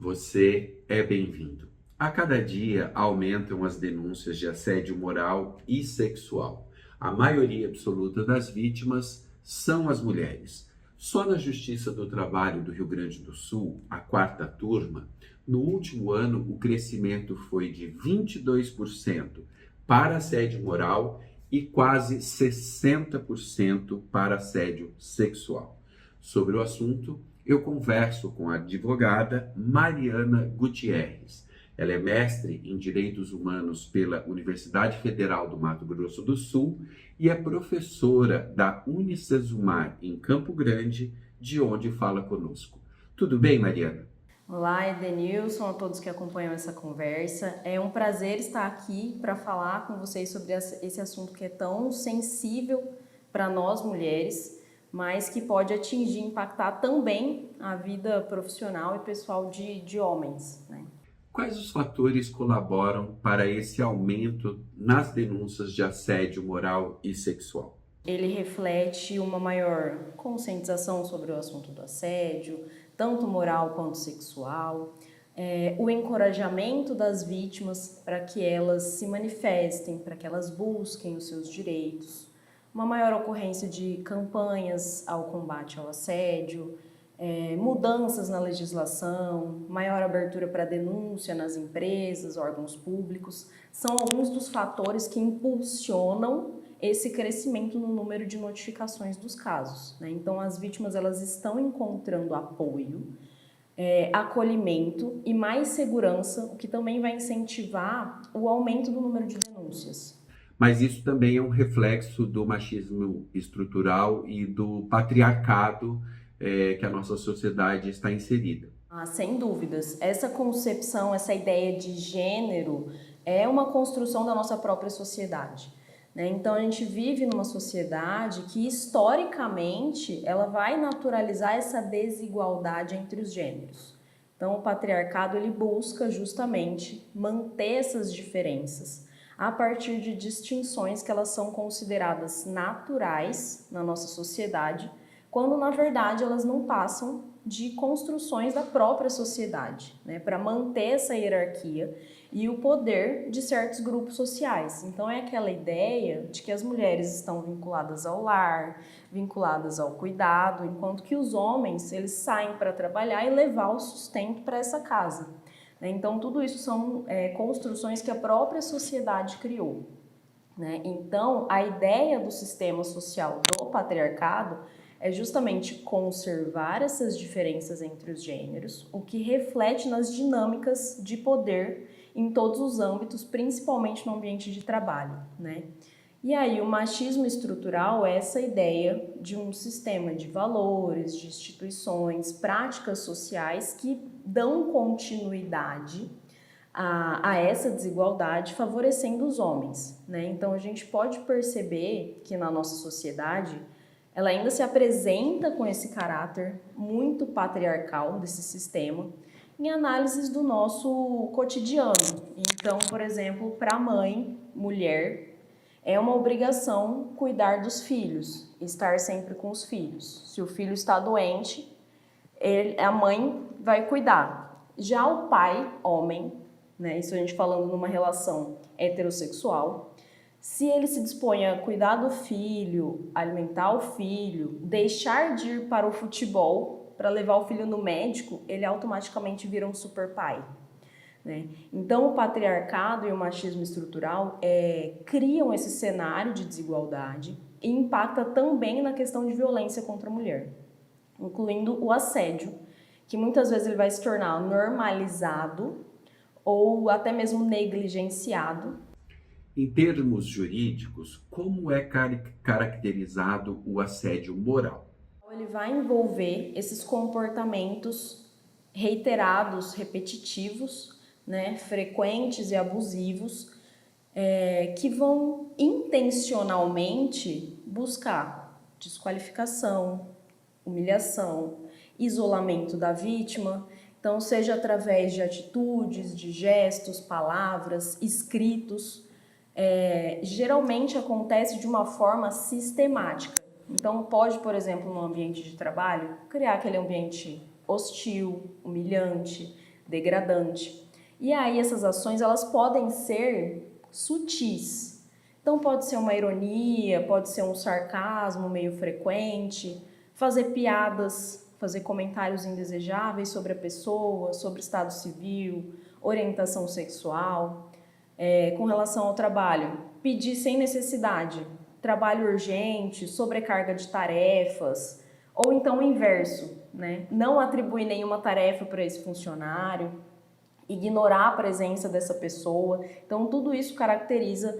Você é bem-vindo. A cada dia aumentam as denúncias de assédio moral e sexual. A maioria absoluta das vítimas são as mulheres. Só na Justiça do Trabalho do Rio Grande do Sul, a quarta turma, no último ano o crescimento foi de 22% para assédio moral e quase 60% para assédio sexual. Sobre o assunto, eu converso com a advogada Mariana Gutierrez. Ela é mestre em Direitos Humanos pela Universidade Federal do Mato Grosso do Sul e é professora da Unicesumar em Campo Grande, de onde fala conosco. Tudo bem, Mariana? Olá, Edenilson, a todos que acompanham essa conversa. É um prazer estar aqui para falar com vocês sobre esse assunto que é tão sensível para nós mulheres, mas que pode atingir, impactar também a vida profissional e pessoal de homens, né? Quais os fatores colaboram para esse aumento nas denúncias de assédio moral e sexual? Ele reflete uma maior conscientização sobre o assunto do assédio, tanto moral quanto sexual, o encorajamento das vítimas para que elas se manifestem, para que elas busquem os seus direitos, uma maior ocorrência de campanhas ao combate ao assédio, mudanças na legislação, maior abertura para denúncia nas empresas, órgãos públicos, são alguns dos fatores que impulsionam esse crescimento no número de notificações dos casos, né? Então, as vítimas elas estão encontrando apoio, acolhimento e mais segurança, o que também vai incentivar o aumento do número de denúncias. Mas isso também é um reflexo do machismo estrutural e do patriarcado que a nossa sociedade está inserida. Sem dúvidas. Essa concepção, essa ideia de gênero é uma construção da nossa própria sociedade, né? Então, a gente vive numa sociedade que, historicamente, ela vai naturalizar essa desigualdade entre os gêneros. Então, o patriarcado ele busca justamente manter essas diferenças a partir de distinções que elas são consideradas naturais na nossa sociedade, quando na verdade elas não passam de construções da própria sociedade, né, para manter essa hierarquia e o poder de certos grupos sociais. Então é aquela ideia de que as mulheres estão vinculadas ao lar, vinculadas ao cuidado, enquanto que os homens eles saem para trabalhar e levar o sustento para essa casa. Então tudo isso são construções que a própria sociedade criou, né? Então a ideia do sistema social do patriarcado é justamente conservar essas diferenças entre os gêneros, o que reflete nas dinâmicas de poder em todos os âmbitos, principalmente no ambiente de trabalho, né? E aí o machismo estrutural é essa ideia de um sistema de valores, de instituições, práticas sociais que dão continuidade a essa desigualdade, favorecendo os homens, né? Então a gente pode perceber que na nossa sociedade ela ainda se apresenta com esse caráter muito patriarcal desse sistema em análises do nosso cotidiano. Então, por exemplo, para a mãe, mulher, é uma obrigação cuidar dos filhos, estar sempre com os filhos. Se o filho está doente, a mãe vai cuidar. Já o pai, homem, né, isso a gente falando numa relação heterossexual, se ele se dispõe a cuidar do filho, alimentar o filho, deixar de ir para o futebol para levar o filho no médico, ele automaticamente vira um super pai, né? Então o patriarcado e o machismo estrutural criam esse cenário de desigualdade e impacta também na questão de violência contra a mulher, incluindo o assédio, que muitas vezes ele vai se tornar normalizado ou até mesmo negligenciado. Em termos jurídicos, como é caracterizado o assédio moral? Ele vai envolver esses comportamentos reiterados, repetitivos, né, frequentes e abusivos, que vão intencionalmente buscar desqualificação, humilhação, isolamento da vítima. Então, seja através de atitudes, de gestos, palavras, escritos, geralmente acontece de uma forma sistemática. Então, pode, por exemplo, no ambiente de trabalho, criar aquele ambiente hostil, humilhante, degradante. E aí essas ações elas podem ser sutis. Então pode ser uma ironia, pode ser um sarcasmo meio frequente, fazer piadas, fazer comentários indesejáveis sobre a pessoa, sobre estado civil, orientação sexual. Com relação ao trabalho, pedir sem necessidade, trabalho urgente, sobrecarga de tarefas, ou então o inverso, né? Não atribuir nenhuma tarefa para esse funcionário, ignorar a presença dessa pessoa. Então, tudo isso caracteriza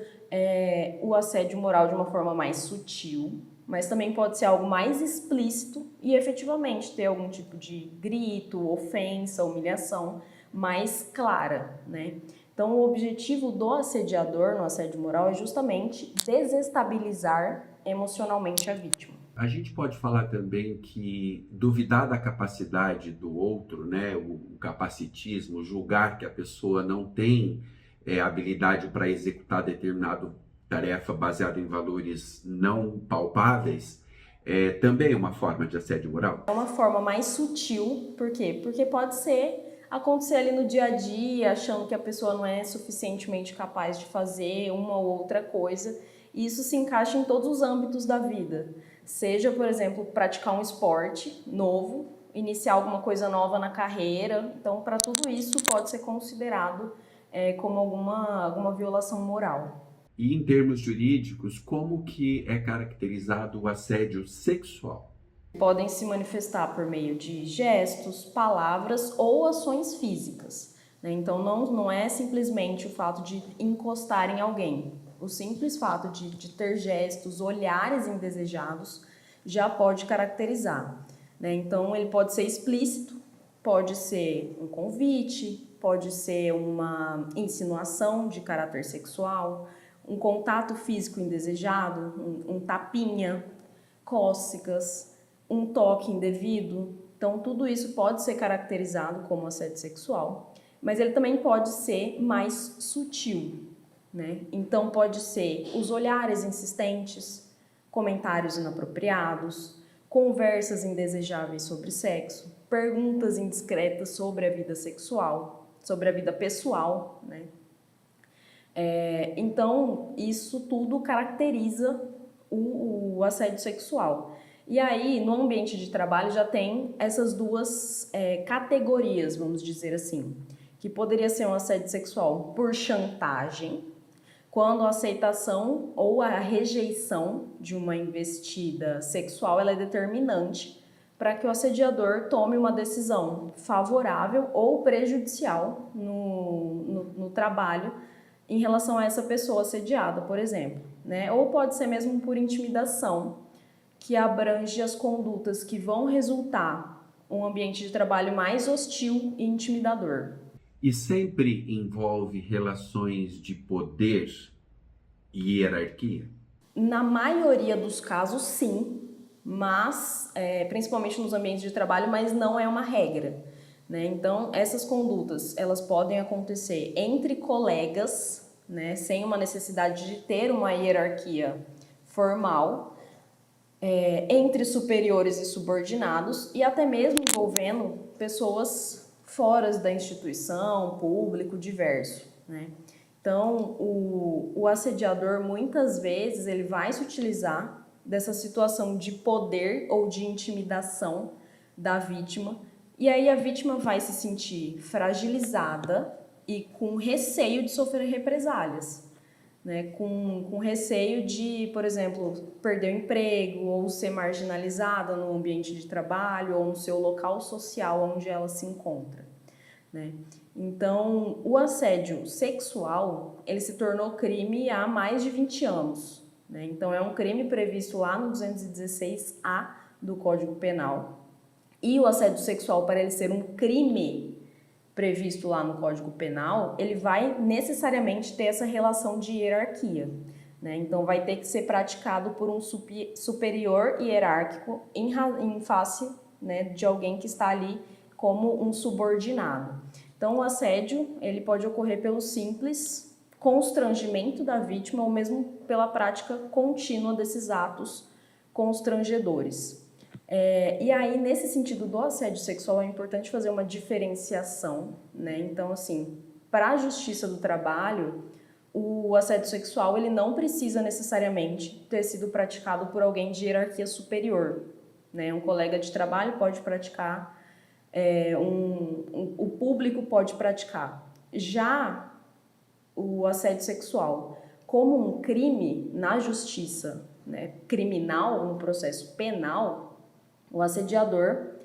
o assédio moral de uma forma mais sutil, mas também pode ser algo mais explícito e efetivamente ter algum tipo de grito, ofensa, humilhação mais clara, né? Então, o objetivo do assediador no assédio moral é justamente desestabilizar emocionalmente a vítima. A gente pode falar também que duvidar da capacidade do outro, né, o capacitismo, julgar que a pessoa não tem habilidade para executar determinada tarefa baseada em valores não palpáveis, é também uma forma de assédio moral? É uma forma mais sutil, por quê? Porque pode acontecer ali no dia a dia, achando que a pessoa não é suficientemente capaz de fazer uma ou outra coisa, e isso se encaixa em todos os âmbitos da vida. Seja, por exemplo, praticar um esporte novo, iniciar alguma coisa nova na carreira. Então, para tudo isso, pode ser considerado como alguma violação moral. E em termos jurídicos, como que é caracterizado o assédio sexual? Podem se manifestar por meio de gestos, palavras ou ações físicas, né? Então, não é simplesmente o fato de encostar em alguém. O simples fato de ter gestos, olhares indesejados, já pode caracterizar, né? Então, ele pode ser explícito, pode ser um convite, pode ser uma insinuação de caráter sexual, um contato físico indesejado, um tapinha, cócegas, um toque indevido. Então, tudo isso pode ser caracterizado como assédio sexual, mas ele também pode ser mais sutil, né? Então, pode ser os olhares insistentes, comentários inapropriados, conversas indesejáveis sobre sexo, perguntas indiscretas sobre a vida sexual, sobre a vida pessoal, né? Então, isso tudo caracteriza o assédio sexual. E aí, no ambiente de trabalho, já tem essas duas categorias, vamos dizer assim, que poderia ser um assédio sexual por chantagem, quando a aceitação ou a rejeição de uma investida sexual ela é determinante para que o assediador tome uma decisão favorável ou prejudicial no trabalho em relação a essa pessoa assediada, por exemplo, né? Ou pode ser mesmo por intimidação, que abrange as condutas que vão resultar um ambiente de trabalho mais hostil e intimidador. E sempre envolve relações de poder e hierarquia? Na maioria dos casos, sim, mas principalmente nos ambientes de trabalho, mas não é uma regra, né? Então, essas condutas, elas podem acontecer entre colegas, né, sem uma necessidade de ter uma hierarquia formal, entre superiores e subordinados e até mesmo envolvendo pessoas fora da instituição, público, diverso, né? Então, o assediador, muitas vezes, ele vai se utilizar dessa situação de poder ou de intimidação da vítima, e aí a vítima vai se sentir fragilizada e com receio de sofrer represálias, né? Com receio de, por exemplo, perder o emprego ou ser marginalizada no ambiente de trabalho ou no seu local social onde ela se encontra, né? Então, o assédio sexual, ele se tornou crime há mais de 20 anos, né? Então, é um crime previsto lá no 216A do Código Penal. E o assédio sexual, para ele ser um crime previsto lá no Código Penal, ele vai necessariamente ter essa relação de hierarquia, né? Então, vai ter que ser praticado por um superior hierárquico em face, né, de alguém que está ali como um subordinado. Então, o assédio, ele pode ocorrer pelo simples constrangimento da vítima ou mesmo pela prática contínua desses atos constrangedores. E aí, nesse sentido do assédio sexual, é importante fazer uma diferenciação, né? Então, assim, para a justiça do trabalho, o assédio sexual ele não precisa necessariamente ter sido praticado por alguém de hierarquia superior, né? Um colega de trabalho pode praticar, o público pode praticar. Já o assédio sexual como um crime na justiça, né, criminal, no processo penal, o assediador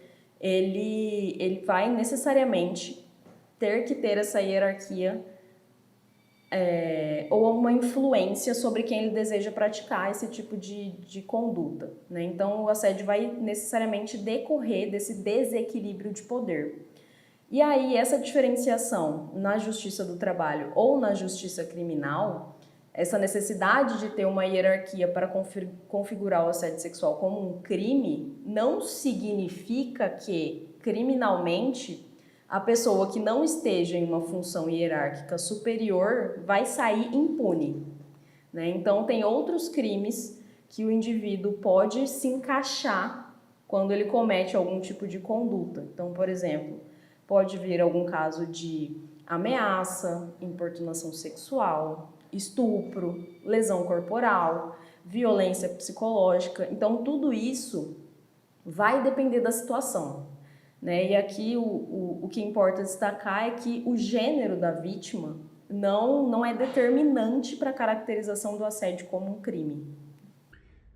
ele vai necessariamente ter que ter essa hierarquia ou uma influência sobre quem ele deseja praticar esse tipo de conduta, né? Então, o assédio vai necessariamente decorrer desse desequilíbrio de poder. E aí, essa diferenciação na justiça do trabalho ou na justiça criminal, essa necessidade de ter uma hierarquia para configurar o assédio sexual como um crime, não significa que, criminalmente, a pessoa que não esteja em uma função hierárquica superior vai sair impune, né? Então, tem outros crimes que o indivíduo pode se encaixar quando ele comete algum tipo de conduta. Então, por exemplo, pode vir algum caso de ameaça, importunação sexual, estupro, lesão corporal, violência psicológica. Então, tudo isso vai depender da situação, né? E aqui o que importa destacar é que o gênero da vítima não é determinante para a caracterização do assédio como um crime.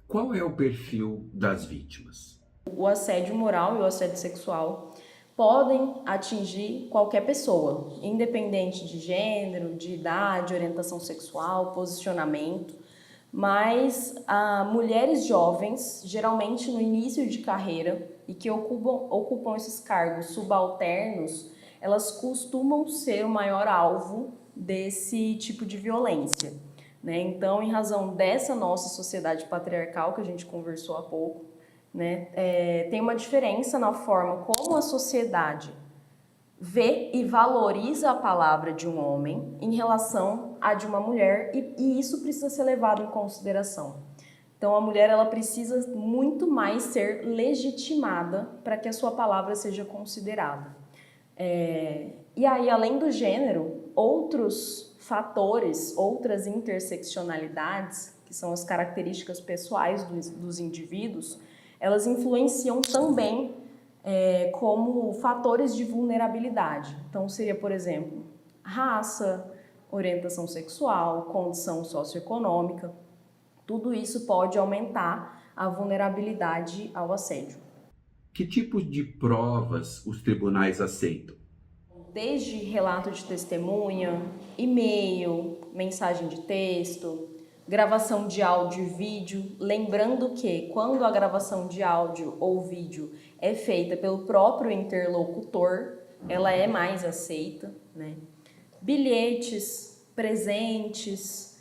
Qual é o perfil das vítimas? O assédio moral e o assédio sexual podem atingir qualquer pessoa, independente de gênero, de idade, orientação sexual, posicionamento, mas mulheres jovens, geralmente no início de carreira e que ocupam esses cargos subalternos, elas costumam ser o maior alvo desse tipo de violência, né? Então, em razão dessa nossa sociedade patriarcal que a gente conversou há pouco, né, tem uma diferença na forma como a sociedade vê e valoriza a palavra de um homem em relação à de uma mulher, e isso precisa ser levado em consideração. Então, a mulher ela precisa muito mais ser legitimada para que a sua palavra seja considerada. E aí, além do gênero, outros fatores, outras interseccionalidades, que são as características pessoais dos indivíduos, elas influenciam também como fatores de vulnerabilidade. Então, seria, por exemplo, raça, orientação sexual, condição socioeconômica. Tudo isso pode aumentar a vulnerabilidade ao assédio. Que tipo de provas os tribunais aceitam? Desde relato de testemunha, e-mail, mensagem de texto, gravação de áudio e vídeo, lembrando que quando a gravação de áudio ou vídeo é feita pelo próprio interlocutor, ela é mais aceita, né? Bilhetes, presentes,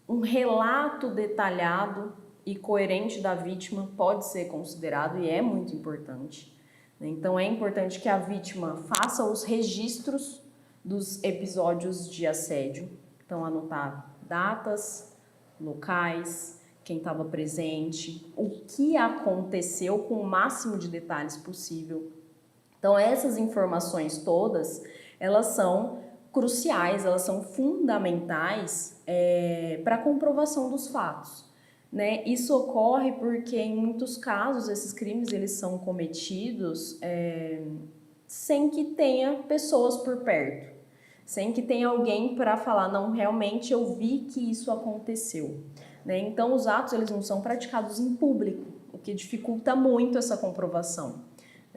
um relato detalhado e coerente da vítima pode ser considerado e é muito importante. Então, é importante que a vítima faça os registros dos episódios de assédio. Então, anotar datas, locais, quem estava presente, o que aconteceu com o máximo de detalhes possível. Então, essas informações todas, elas são cruciais, elas são fundamentais para a comprovação dos fatos, né? Isso ocorre porque, em muitos casos, esses crimes eles são cometidos sem que tenha pessoas por perto, sem que tenha alguém para falar, não, realmente eu vi que isso aconteceu, né? Então, os atos eles não são praticados em público, o que dificulta muito essa comprovação.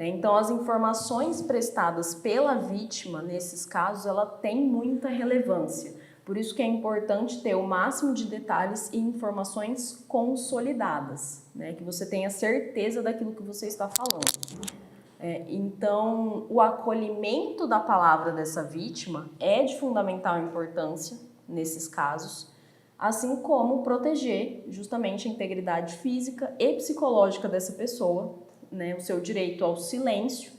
Então, as informações prestadas pela vítima, nesses casos, ela tem muita relevância. Por isso que é importante ter o máximo de detalhes e informações consolidadas, né? Que você tenha certeza daquilo que você está falando. Então, o acolhimento da palavra dessa vítima é de fundamental importância nesses casos, assim como proteger justamente a integridade física e psicológica dessa pessoa, né? O seu direito ao silêncio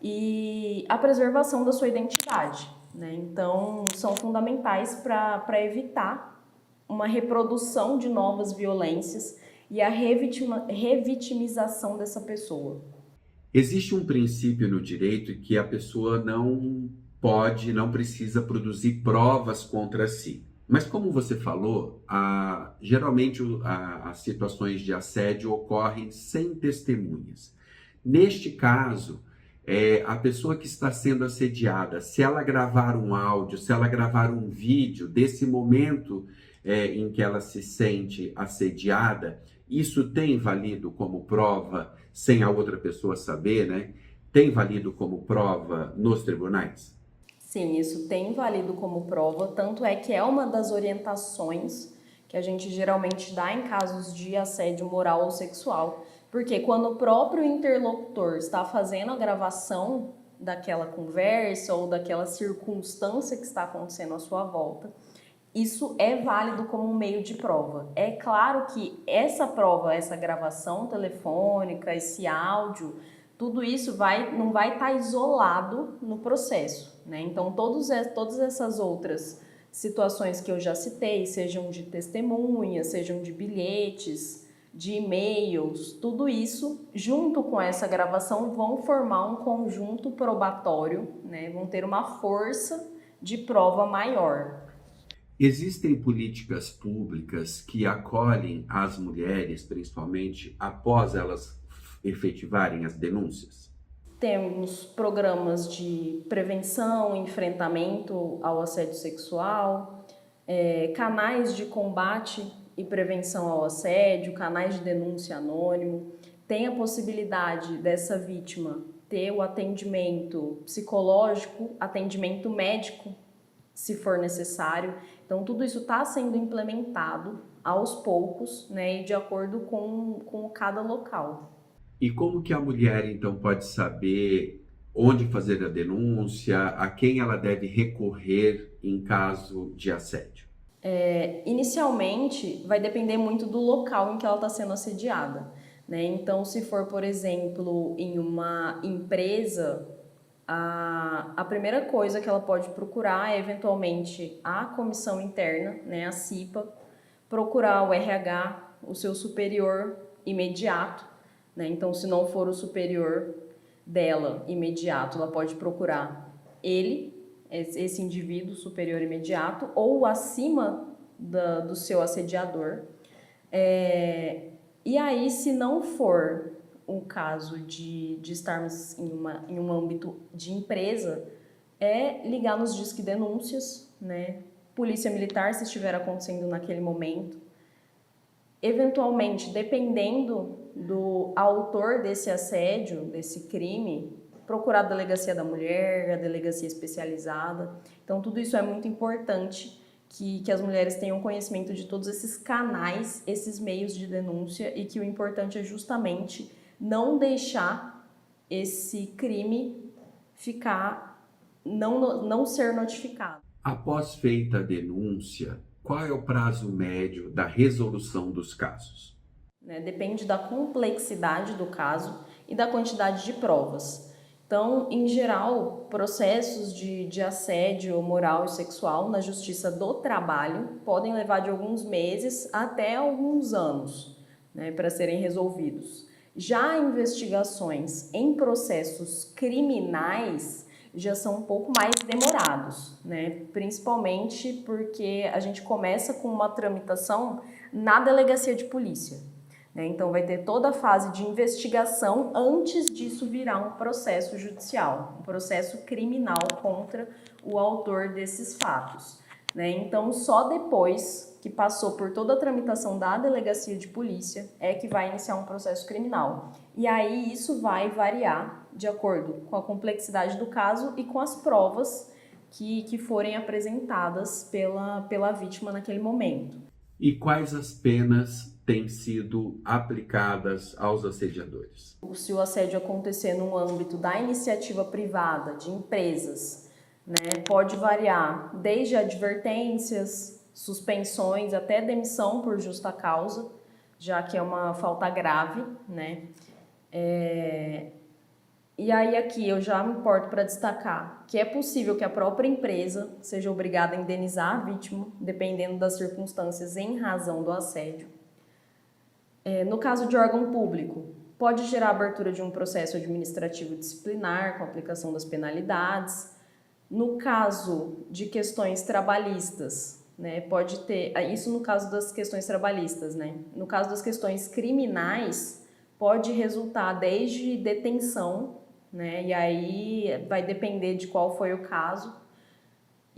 e a preservação da sua identidade, né? Então, são fundamentais para evitar uma reprodução de novas violências e a revitimização dessa pessoa. Existe um princípio no direito que a pessoa não pode, não precisa produzir provas contra si. Mas como você falou, geralmente as situações de assédio ocorrem sem testemunhas. Neste caso, a pessoa que está sendo assediada, se ela gravar um áudio, se ela gravar um vídeo desse momento em que ela se sente assediada, isso tem valido como prova, sem a outra pessoa saber, né? Tem valido como prova nos tribunais? Sim, isso tem valido como prova, tanto é que é uma das orientações que a gente geralmente dá em casos de assédio moral ou sexual, porque quando o próprio interlocutor está fazendo a gravação daquela conversa ou daquela circunstância que está acontecendo à sua volta, isso é válido como um meio de prova. É claro que essa prova, essa gravação telefônica, esse áudio, tudo isso não vai estar isolado no processo, né? Então, todas essas outras situações que eu já citei, sejam de testemunha, sejam de bilhetes, de e-mails, tudo isso, junto com essa gravação, vão formar um conjunto probatório, né? Vão ter uma força de prova maior. Existem políticas públicas que acolhem as mulheres, principalmente após elas efetivarem as denúncias? Temos programas de prevenção, enfrentamento ao assédio sexual, canais de combate e prevenção ao assédio, canais de denúncia anônimo. Tem a possibilidade dessa vítima ter o atendimento psicológico, atendimento médico, se for necessário. Então, tudo isso está sendo implementado aos poucos, né, e de acordo com cada local. E como que a mulher, então, pode saber onde fazer a denúncia, a quem ela deve recorrer em caso de assédio? Inicialmente, vai depender muito do local em que ela está sendo assediada, né? Então, se for, por exemplo, em uma empresa, a primeira coisa que ela pode procurar é, eventualmente, a comissão interna, né, a CIPA, procurar o RH, o seu superior imediato, né? Então, se não for o superior dela imediato, ela pode procurar ele, esse indivíduo superior imediato, ou acima do seu assediador. E aí, se não for um caso de estarmos em um âmbito de empresa, é ligar nos disque denúncias, né? Polícia Militar, se estiver acontecendo naquele momento. Eventualmente, dependendo do autor desse assédio, desse crime, procurar a delegacia da mulher, a delegacia especializada. Então, tudo isso é muito importante, que as mulheres tenham conhecimento de todos esses canais, esses meios de denúncia, e que o importante é justamente não deixar esse crime não ser notificado. Após feita a denúncia, qual é o prazo médio da resolução dos casos? Depende da complexidade do caso e da quantidade de provas. Então, em geral, processos de assédio moral e sexual na Justiça do Trabalho podem levar de alguns meses até alguns anos, né, para serem resolvidos. Já investigações em processos criminais já são um pouco mais demorados, né? Principalmente porque a gente começa com uma tramitação na delegacia de polícia. Então, vai ter toda a fase de investigação antes disso virar um processo judicial, um processo criminal contra o autor desses fatos. Então, só depois que passou por toda a tramitação da delegacia de polícia é que vai iniciar um processo criminal. E aí isso vai variar de acordo com a complexidade do caso e com as provas que forem apresentadas pela vítima naquele momento. E quais as penas têm sido aplicadas aos assediadores? Se o assédio acontecer no âmbito da iniciativa privada, de empresas, né, pode variar desde advertências, suspensões, até demissão por justa causa, já que é uma falta grave, né? E aí aqui eu já me importo para destacar que é possível que a própria empresa seja obrigada a indenizar a vítima, dependendo das circunstâncias em razão do assédio. No caso de órgão público, pode gerar a abertura de um processo administrativo disciplinar com aplicação das penalidades. No caso de questões trabalhistas, né, pode ter, isso no caso das questões trabalhistas, né? No caso das questões criminais, pode resultar desde detenção, né? E aí vai depender de qual foi o caso.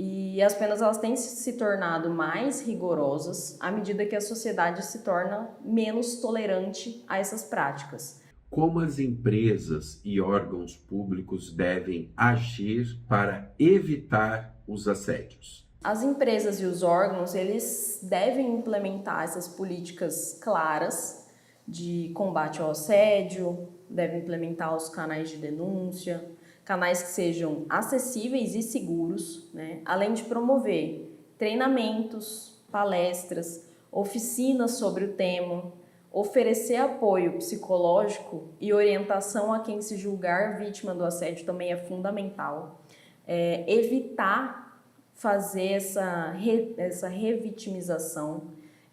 E as penas elas têm se tornado mais rigorosas à medida que a sociedade se torna menos tolerante a essas práticas. Como as empresas e órgãos públicos devem agir para evitar os assédios? As empresas e os órgãos, eles devem implementar essas políticas claras de combate ao assédio, devem implementar os canais de denúncia, canais que sejam acessíveis e seguros, né? Além de promover treinamentos, palestras, oficinas sobre o tema, oferecer apoio psicológico e orientação a quem se julgar vítima do assédio também é fundamental. Evitar fazer essa revitimização,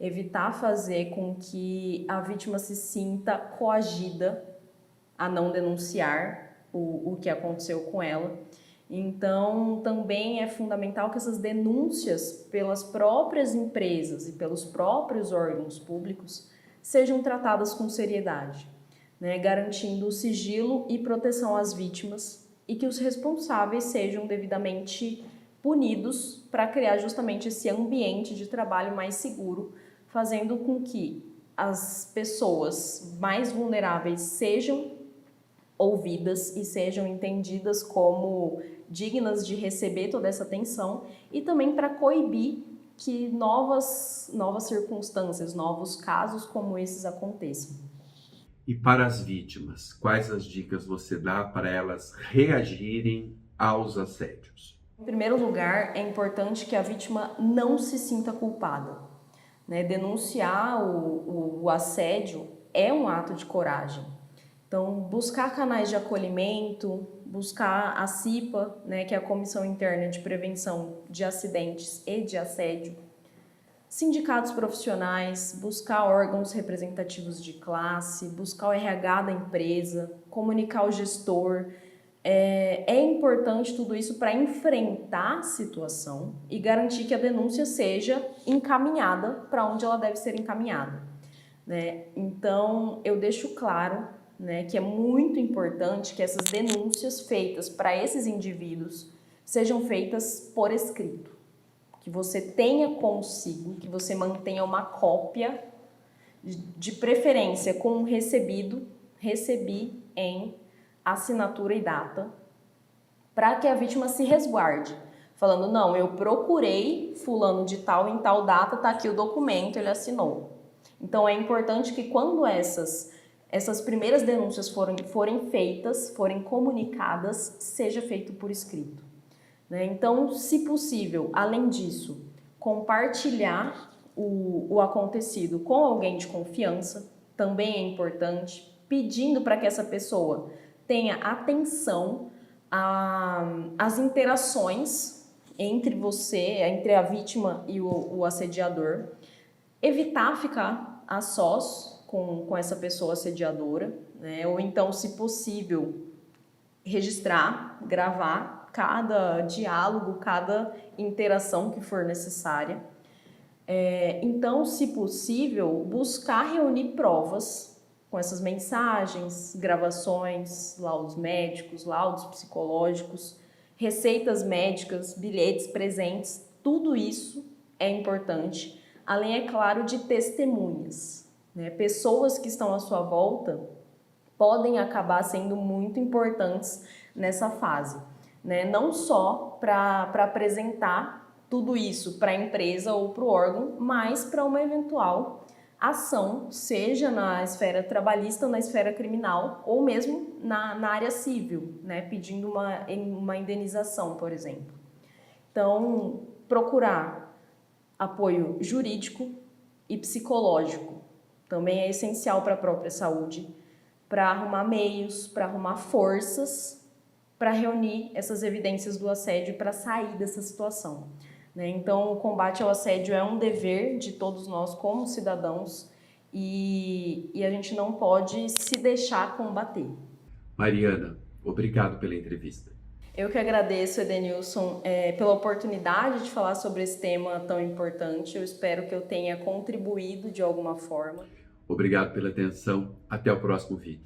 evitar fazer com que a vítima se sinta coagida a não denunciar o que aconteceu com ela. Então, também é fundamental que essas denúncias pelas próprias empresas e pelos próprios órgãos públicos sejam tratadas com seriedade, né, garantindo o sigilo e proteção às vítimas e que os responsáveis sejam devidamente punidos para criar justamente esse ambiente de trabalho mais seguro, fazendo com que as pessoas mais vulneráveis sejam ouvidas e sejam entendidas como dignas de receber toda essa atenção e também para coibir que novas circunstâncias, novos casos como esses aconteçam. E para as vítimas, quais as dicas você dá para elas reagirem aos assédios? Em primeiro lugar, é importante que a vítima não se sinta culpada, né? Denunciar o assédio é um ato de coragem. Então, buscar canais de acolhimento, buscar a CIPA, né, que é a Comissão Interna de Prevenção de Acidentes e de Assédio, sindicatos profissionais, buscar órgãos representativos de classe, buscar o RH da empresa, comunicar o gestor. É importante tudo isso para enfrentar a situação e garantir que a denúncia seja encaminhada para onde ela deve ser encaminhada, né? Então, eu deixo claro, né, que é muito importante que essas denúncias feitas para esses indivíduos sejam feitas por escrito, que você tenha consigo, que você mantenha uma cópia, de preferência com um recebi em assinatura e data, para que a vítima se resguarde, falando, não, eu procurei fulano de tal em tal data, tá aqui o documento, ele assinou. Então é importante que quando essas primeiras denúncias forem feitas, forem comunicadas, seja feito por escrito, né? Então, se possível, além disso, compartilhar o acontecido com alguém de confiança também é importante, pedindo para que essa pessoa tenha atenção às interações entre entre a vítima e o assediador, evitar ficar a sós com essa pessoa assediadora, né? Ou então, se possível, registrar, gravar cada diálogo, cada interação que for necessária. Então, se possível, buscar reunir provas com essas mensagens, gravações, laudos médicos, laudos psicológicos, receitas médicas, bilhetes, presentes, tudo isso é importante, além, é claro, de testemunhas, né? Pessoas que estão à sua volta podem acabar sendo muito importantes nessa fase, né? Não só para apresentar tudo isso para a empresa ou para o órgão, mas para uma eventual ação, seja na esfera trabalhista, na esfera criminal ou mesmo na área civil, né? Pedindo uma indenização, por exemplo. Então, procurar apoio jurídico e psicológico também é essencial para a própria saúde, para arrumar meios, para arrumar forças, para reunir essas evidências do assédio para sair dessa situação, né? Então, o combate ao assédio é um dever de todos nós como cidadãos e a gente não pode se deixar combater. Mariana, obrigado pela entrevista. Eu que agradeço, Edenilson, pela oportunidade de falar sobre esse tema tão importante. Eu espero que eu tenha contribuído de alguma forma. Obrigado pela atenção. Até o próximo vídeo.